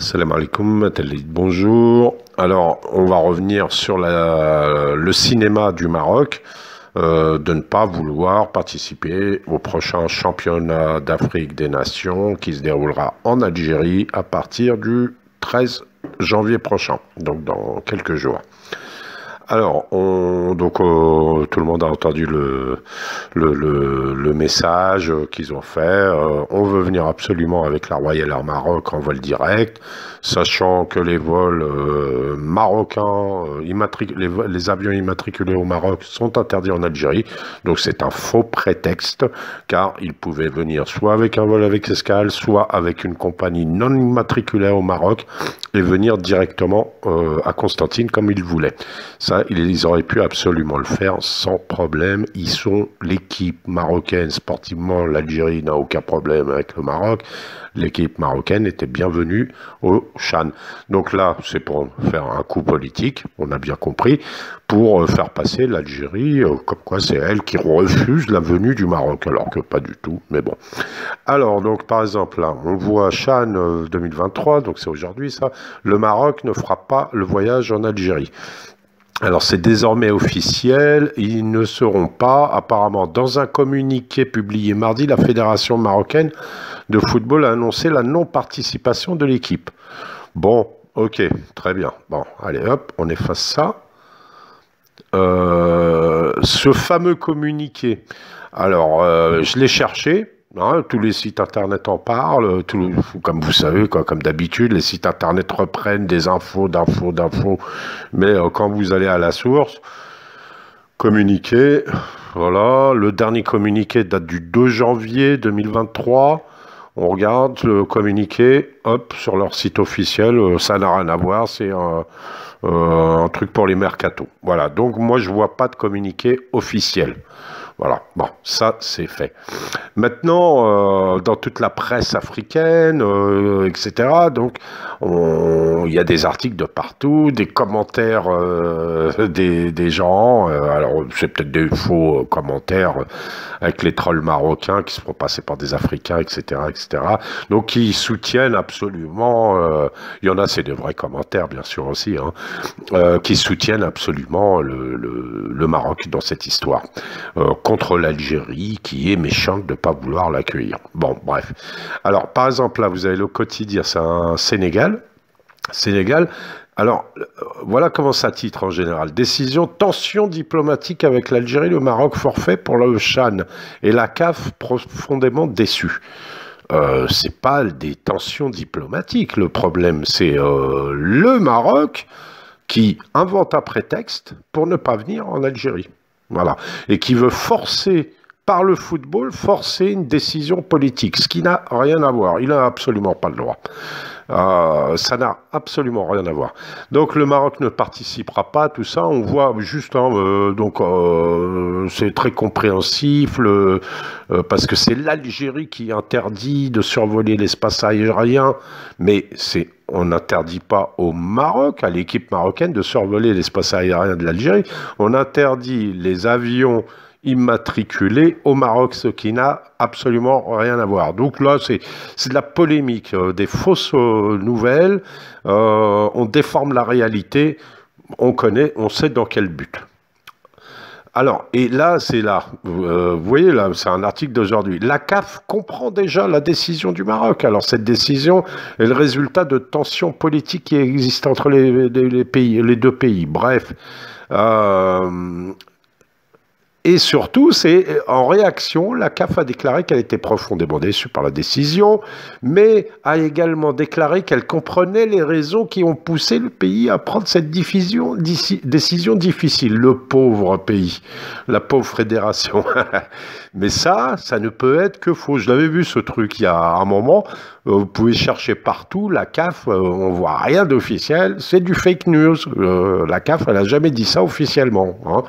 Salam alaikum, Talid, bonjour. Alors, on va revenir sur le cinéma du Maroc, de ne pas vouloir participer au prochain championnat d'Afrique des Nations qui se déroulera en Algérie à partir du 13 janvier prochain, donc dans quelques jours. Alors, tout le monde a entendu le message qu'ils ont fait. On veut venir absolument avec la Royal Air Maroc en vol direct, sachant que les vols marocains, les avions immatriculés au Maroc sont interdits en Algérie. Donc c'est un faux prétexte, car ils pouvaient venir soit avec un vol avec escale, soit avec une compagnie non immatriculée au Maroc et venir directement à Constantine comme ils voulaient. Ça, ils auraient pu absolument le faire sans problème. Ils sont l'équipe marocaine. Sportivement, l'Algérie n'a aucun problème avec le Maroc. L'équipe marocaine était bienvenue au Chan. Donc là, c'est pour faire un coup politique, on a bien compris, pour faire passer l'Algérie, comme quoi c'est elle qui refuse la venue du Maroc, alors que pas du tout, mais bon. Alors, donc par exemple, là, on voit Chan 2023, donc c'est aujourd'hui ça, le Maroc ne fera pas le voyage en Algérie. Alors c'est désormais officiel, ils ne seront pas, apparemment dans un communiqué publié mardi, la Fédération marocaine de football a annoncé la non-participation de l'équipe. Bon, ok, très bien. Bon, allez hop, on efface ça. Ce fameux communiqué, alors je l'ai cherché. Hein, tous les sites internet en parlent, comme vous savez, comme d'habitude, les sites internet reprennent des infos, mais quand vous allez à la source, communiqué, voilà, le dernier communiqué date du 2 janvier 2023, on regarde le communiqué, hop, sur leur site officiel, ça n'a rien à voir, c'est un truc pour les mercatos. Voilà, donc moi je vois pas de communiqué officiel. Voilà, bon, ça c'est fait. Maintenant, dans toute la presse africaine, etc., donc, il y a des articles de partout, des commentaires des gens, alors c'est peut-être des faux commentaires avec les trolls marocains qui se font passer par des Africains, etc., etc., donc qui soutiennent absolument, il y en a, c'est des vrais commentaires, bien sûr aussi, hein, qui soutiennent absolument le Maroc dans cette histoire. Contre l'Algérie qui est méchante de ne pas vouloir l'accueillir. Bon, bref. Alors, par exemple, là, vous avez le quotidien, c'est un Sénégal. Alors, voilà comment ça titre en général. Décision, tension diplomatique avec l'Algérie, le Maroc forfait pour le Chan et la CAF profondément déçue. C'est pas des tensions diplomatiques, le problème, c'est le Maroc qui invente un prétexte pour ne pas venir en Algérie. Voilà. Et qui veut forcer, par le football, forcer une décision politique, ce qui n'a rien à voir. Il n'a absolument pas le droit. Ça n'a absolument rien à voir. Donc le Maroc ne participera pas à tout ça. On voit juste, c'est très compréhensif, parce que c'est l'Algérie qui interdit de survoler l'espace aérien, mais on n'interdit pas au Maroc, à l'équipe marocaine, de survoler l'espace aérien de l'Algérie. On interdit les avions immatriculés au Maroc, ce qui n'a absolument rien à voir. Donc là, c'est de la polémique, des fausses nouvelles, on déforme la réalité, on sait dans quel but. Alors, et là, c'est là, vous voyez là, c'est un article d'aujourd'hui. La CAF comprend déjà la décision du Maroc. Alors, cette décision est le résultat de tensions politiques qui existent entre les deux pays. Bref, et surtout, c'est en réaction, la CAF a déclaré qu'elle était profondément déçue par la décision, mais a également déclaré qu'elle comprenait les raisons qui ont poussé le pays à prendre cette décision difficile. Le pauvre pays, la pauvre fédération. Mais ça ne peut être que faux. Je l'avais vu ce truc il y a un moment. Vous pouvez chercher partout, la CAF, on voit rien d'officiel, c'est du fake news. La CAF, elle n'a jamais dit ça officiellement. Hein.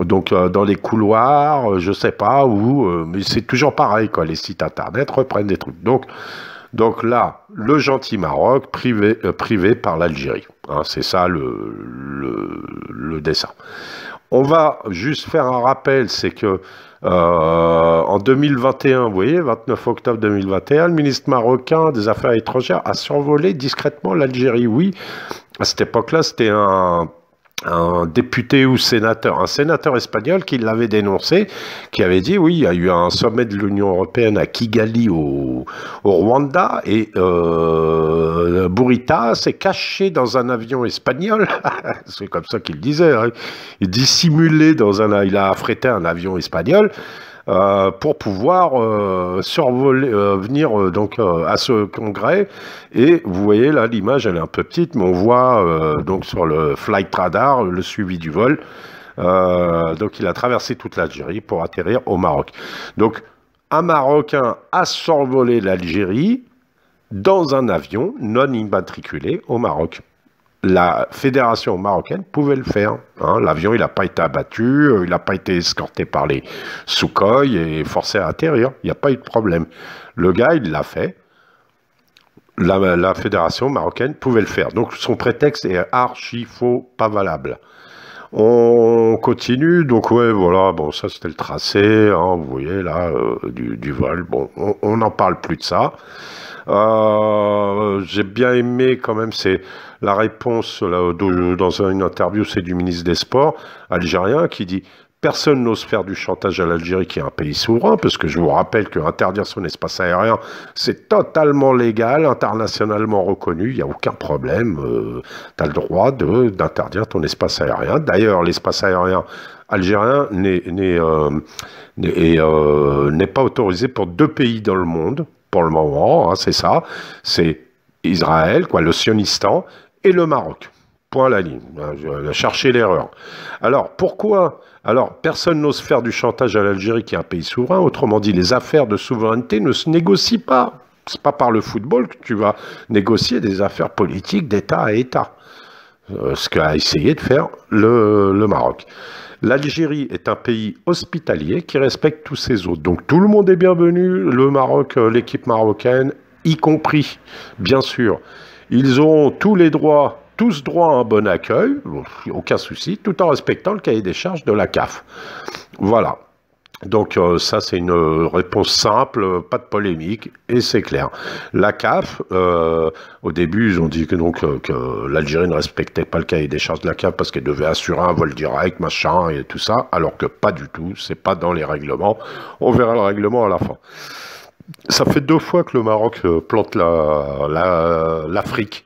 Donc, dans les couloirs, je sais pas où, mais c'est toujours pareil, quoi. Les sites internet reprennent des trucs. Donc là, le gentil Maroc privé par l'Algérie. Hein, c'est ça le dessin. On va juste faire un rappel, c'est que en 2021, vous voyez, 29 octobre 2021, le ministre marocain des Affaires étrangères a survolé discrètement l'Algérie. Oui, à cette époque-là, c'était un député ou sénateur, un sénateur espagnol qui l'avait dénoncé, qui avait dit, oui, il y a eu un sommet de l'Union européenne à Kigali au Rwanda, et Bourita s'est caché dans un avion espagnol, c'est comme ça qu'il disait, hein. Il dissimulait il a affrété un avion espagnol, pour pouvoir survoler, venir donc à ce congrès. Et vous voyez là, l'image elle est un peu petite, mais on voit donc sur le flight radar le suivi du vol. Donc il a traversé toute l'Algérie pour atterrir au Maroc. Donc un Marocain a survolé l'Algérie dans un avion non immatriculé au Maroc. La fédération marocaine pouvait le faire. Hein. L'avion, il n'a pas été abattu, il n'a pas été escorté par les Sukhoi et forcé à atterrir. Il n'y a pas eu de problème. Le gars, il l'a fait. La fédération marocaine pouvait le faire. Donc son prétexte est archi faux, pas valable. On continue, donc ouais, voilà, bon, ça c'était le tracé, hein, vous voyez là, du vol. Bon, on n'en parle plus de ça. J'ai bien aimé quand même, c'est la réponse là, dans une interview, c'est du ministre des Sports algérien qui dit « Personne n'ose faire du chantage à l'Algérie qui est un pays souverain, parce que je vous rappelle qu'interdire son espace aérien, c'est totalement légal, internationalement reconnu, il n'y a aucun problème, tu as le droit d'interdire ton espace aérien. D'ailleurs, l'espace aérien algérien n'est pas autorisé pour 2 pays dans le monde, pour le moment, hein, c'est ça, c'est Israël, quoi, le Sionistan, et le Maroc. Point à la ligne. Cherchez l'erreur. Alors, pourquoi? Alors, personne n'ose faire du chantage à l'Algérie qui est un pays souverain. Autrement dit, les affaires de souveraineté ne se négocient pas. C'est pas par le football que tu vas négocier des affaires politiques d'État à État. Ce qu'a essayé de faire le Maroc. L'Algérie est un pays hospitalier qui respecte tous ses hôtes. Donc tout le monde est bienvenu, le Maroc, l'équipe marocaine, y compris, bien sûr. Ils ont tous droit à un bon accueil, aucun souci, tout en respectant le cahier des charges de la CAF. Voilà. Donc ça c'est une réponse simple, pas de polémique, et c'est clair. La CAF, au début ils ont dit que l'Algérie ne respectait pas le cahier des charges de la CAF parce qu'elle devait assurer un vol direct, machin, et tout ça, alors que pas du tout, c'est pas dans les règlements. On verra le règlement à la fin. Ça fait 2 fois que le Maroc plante l'Afrique,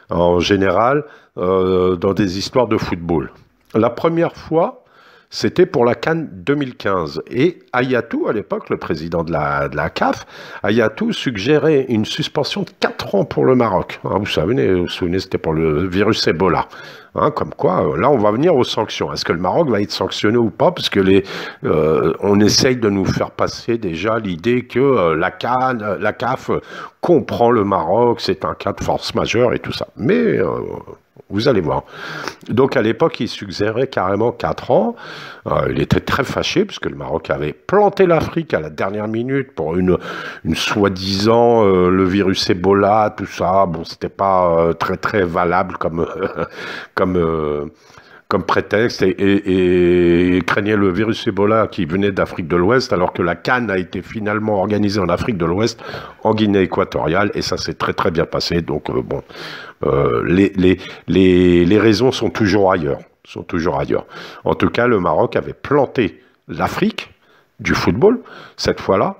en général, dans des histoires de football. La première fois, c'était pour la CAN 2015. Et Hayatou, à l'époque, le président de la CAF, Hayatou suggérait une suspension de 4 ans pour le Maroc. Hein, vous vous souvenez, c'était pour le virus Ebola. Hein, comme quoi, là, on va venir aux sanctions. Est-ce que le Maroc va être sanctionné ou pas? Parce que on essaye de nous faire passer déjà l'idée que la CAF comprend le Maroc, c'est un cas de force majeure et tout ça. Mais vous allez voir. Donc à l'époque, il suggérait carrément 4 ans. Il était très fâché puisque le Maroc avait planté l'Afrique à la dernière minute pour une soi-disant le virus Ebola, tout ça. Bon, c'était pas très très valable comme prétexte et craignait le virus Ebola qui venait d'Afrique de l'Ouest, alors que la CAN a été finalement organisée en Afrique de l'Ouest, en Guinée équatoriale, et ça s'est très très bien passé. Donc bon, les raisons sont toujours ailleurs. En tout cas, le Maroc avait planté l'Afrique du football, cette fois-là,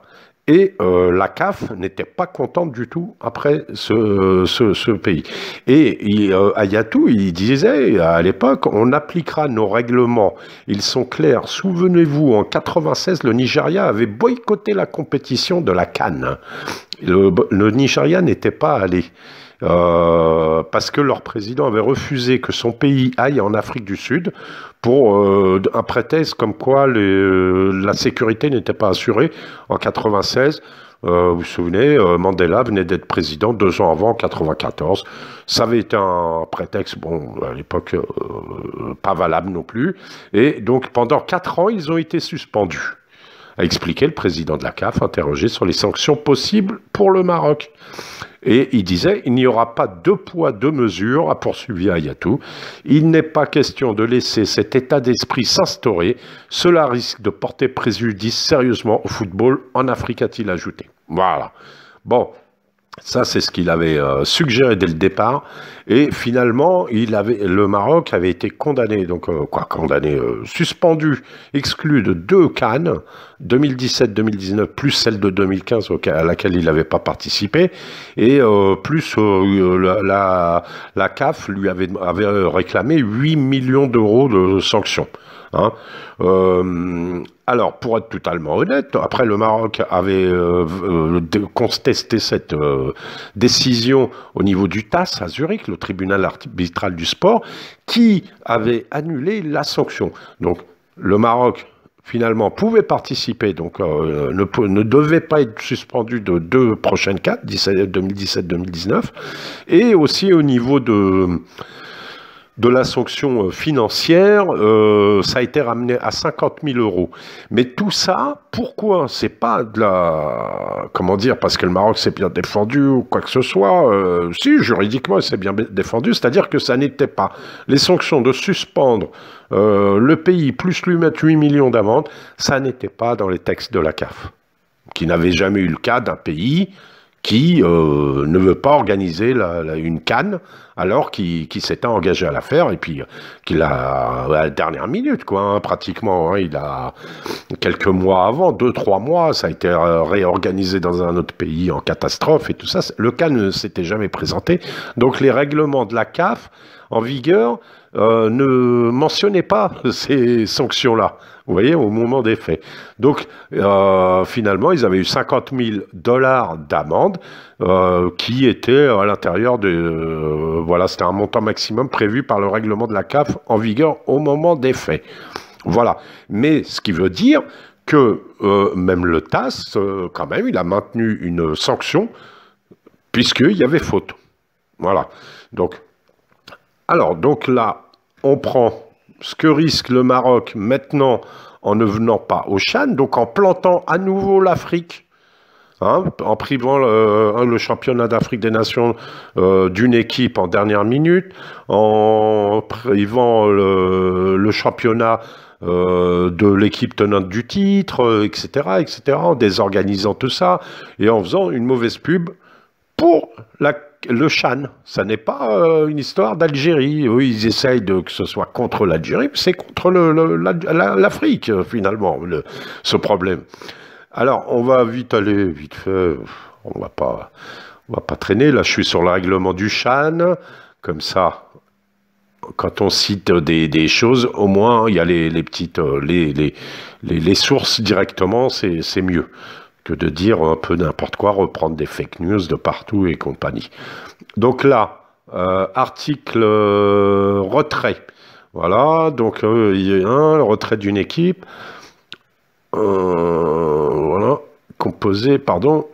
et la CAF n'était pas contente du tout après ce pays. Et Hayatou, il disait à l'époque, on appliquera nos règlements. Ils sont clairs. Souvenez-vous, en 96, le Nigeria avait boycotté la compétition de la CAN. Le Nigeria n'était pas allé. Parce que leur président avait refusé que son pays aille en Afrique du Sud pour un prétexte comme quoi la sécurité n'était pas assurée en 96. Vous vous souvenez, Mandela venait d'être président 2 ans avant, en 94. Ça avait été un prétexte, bon, à l'époque, pas valable non plus. Et donc, pendant 4 ans, ils ont été suspendus, a expliqué le président de la CAF, interrogé sur les sanctions possibles pour le Maroc. Et il disait, il n'y aura pas deux poids, deux mesures, a poursuivi Hayatou. Il n'est pas question de laisser cet état d'esprit s'instaurer. Cela risque de porter préjudice sérieusement au football en Afrique, a-t-il ajouté. Voilà. Bon. Ça, c'est ce qu'il avait suggéré dès le départ. Et finalement, le Maroc avait été condamné, suspendu, exclu de 2 CAN, 2017-2019, plus celle de 2015 à laquelle il n'avait pas participé, et plus la CAF lui avait réclamé 8 millions d'euros de sanctions. Hein. Alors, pour être totalement honnête, après le Maroc avait contesté cette décision au niveau du TAS à Zurich, le tribunal arbitral du sport, qui avait annulé la sanction. Donc, le Maroc finalement pouvait participer, donc ne devait pas être suspendu de 2 prochaines CAN, 2017-2019, et aussi au niveau de la sanction financière, ça a été ramené à 50 000 euros. Mais tout ça, pourquoi? C'est pas de la... Comment dire? Parce que le Maroc s'est bien défendu ou quoi que ce soit. Si, juridiquement, il s'est bien défendu. C'est-à-dire que ça n'était pas les sanctions de suspendre le pays plus lui mettre 8 millions d'amendes, ça n'était pas dans les textes de la CAF, qui n'avait jamais eu le cas d'un pays qui ne veut pas organiser une CAN alors qu'il s'était engagé à la faire et puis qu'il a à la dernière minute, quoi, hein, pratiquement. Hein, il a quelques mois avant, 2-3 mois, ça a été réorganisé dans un autre pays en catastrophe et tout ça. Le CAN ne s'était jamais présenté. Donc les règlements de la CAF en vigueur ne mentionnaient pas ces sanctions-là. Vous voyez, au moment des faits. Donc, finalement, ils avaient eu 50 000 $ d'amende qui étaient à l'intérieur de... voilà, c'était un montant maximum prévu par le règlement de la CAF en vigueur au moment des faits. Voilà. Mais ce qui veut dire que même le TAS, quand même, il a maintenu une sanction puisqu'il y avait faute. Voilà. Donc, alors, donc là, on prend ce que risque le Maroc maintenant en ne venant pas au CHAN, donc en plantant à nouveau l'Afrique, hein, en privant le championnat d'Afrique des Nations d'une équipe en dernière minute, en privant le championnat de l'équipe tenante du titre, etc., en désorganisant tout ça et en faisant une mauvaise pub pour le CHAN. Ça n'est pas une histoire d'Algérie. Oui, ils essayent que ce soit contre l'Algérie, mais c'est contre l'Afrique, finalement, ce problème. Alors, on va vite aller, vite fait, on va pas traîner. Là, je suis sur le règlement du CHAN. Comme ça, quand on cite des choses, au moins, il y a les petites, les sources directement, c'est mieux que de dire un peu n'importe quoi, reprendre des fake news de partout et compagnie. Donc là, article retrait. Voilà, donc il y a le retrait d'une équipe. Voilà, composé, pardon.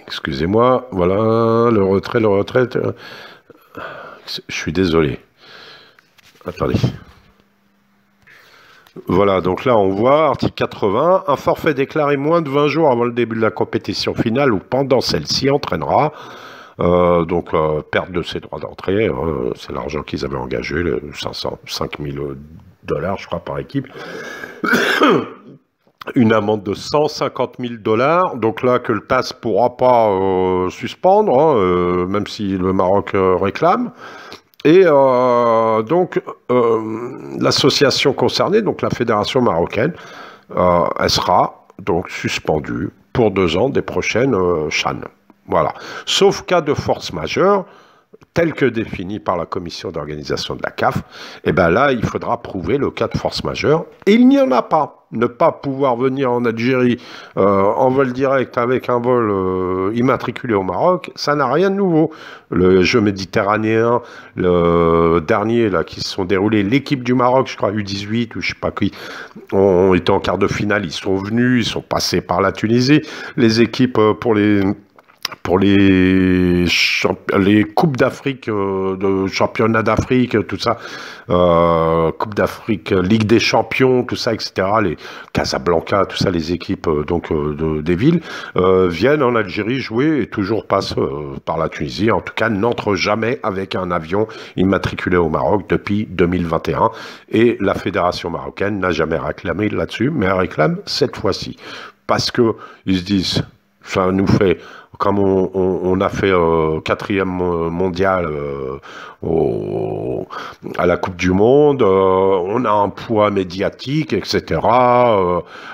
Excusez-moi, voilà, le retrait. Je suis désolé. Attendez. Voilà, donc là on voit, article 80, un forfait déclaré moins de 20 jours avant le début de la compétition finale ou pendant celle-ci entraînera perte de ses droits d'entrée, c'est l'argent qu'ils avaient engagé, 5 000 $, je crois, par équipe. Une amende de 150 000 $, donc là que le TAS ne pourra pas suspendre, hein, même si le Maroc réclame. Et donc, l'association concernée, donc la fédération marocaine, elle sera donc suspendue pour 2 ans des prochaines CHAN. Voilà. Sauf cas de force majeure, tel que défini par la commission d'organisation de la CAF, et bien là, il faudra prouver le cas de force majeure. Et il n'y en a pas. Ne pas pouvoir venir en Algérie en vol direct avec un vol immatriculé au Maroc, ça n'a rien de nouveau. Le jeu méditerranéen, le dernier là qui se sont déroulés, l'équipe du Maroc, je crois U18 ou je sais pas qui, ont été en quart de finale, ils sont venus, ils sont passés par la Tunisie. Les équipes pour les pour les coupes d'Afrique, de championnat d'Afrique, tout ça, Coupe d'Afrique, Ligue des Champions, tout ça, etc. Les Casablanca, tout ça, les équipes des villes viennent en Algérie jouer et toujours passent par la Tunisie. En tout cas, n'entrent jamais avec un avion immatriculé au Maroc depuis 2021. Et la fédération marocaine n'a jamais réclamé là-dessus, mais elle réclame cette fois-ci parce que ils se disent, ça nous fait, comme on a fait 4e mondial à la Coupe du Monde, on a un poids médiatique, etc.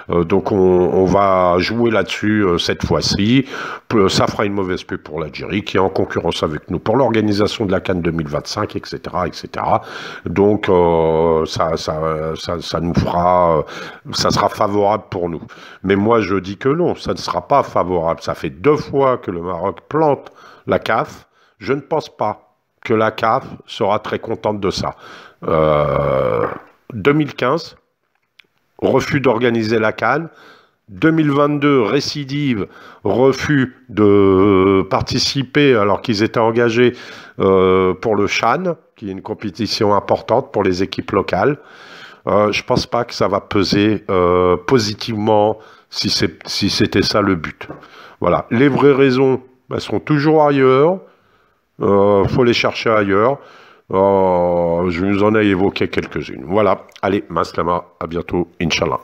Donc on va jouer là-dessus cette fois-ci. Ça fera une mauvaise pub pour l'Algérie, qui est en concurrence avec nous pour l'organisation de la CAN 2025, etc., etc. Donc ça nous fera, ça sera favorable pour nous. Mais moi je dis que non, ça ne sera pas favorable. Ça fait 2 fois que le Maroc plante la CAF. Je ne pense pas que la CAF sera très contente de ça. 2015, refus d'organiser la CAN. 2022, récidive, refus de participer alors qu'ils étaient engagés pour le CHAN, qui est une compétition importante pour les équipes locales. Je pense pas que ça va peser positivement si c'était ça le but. Voilà, les vraies raisons, elles sont toujours ailleurs. Faut les chercher ailleurs. Je vous en ai évoqué quelques-unes. Voilà, allez, Maslama, à bientôt, Inch'Allah.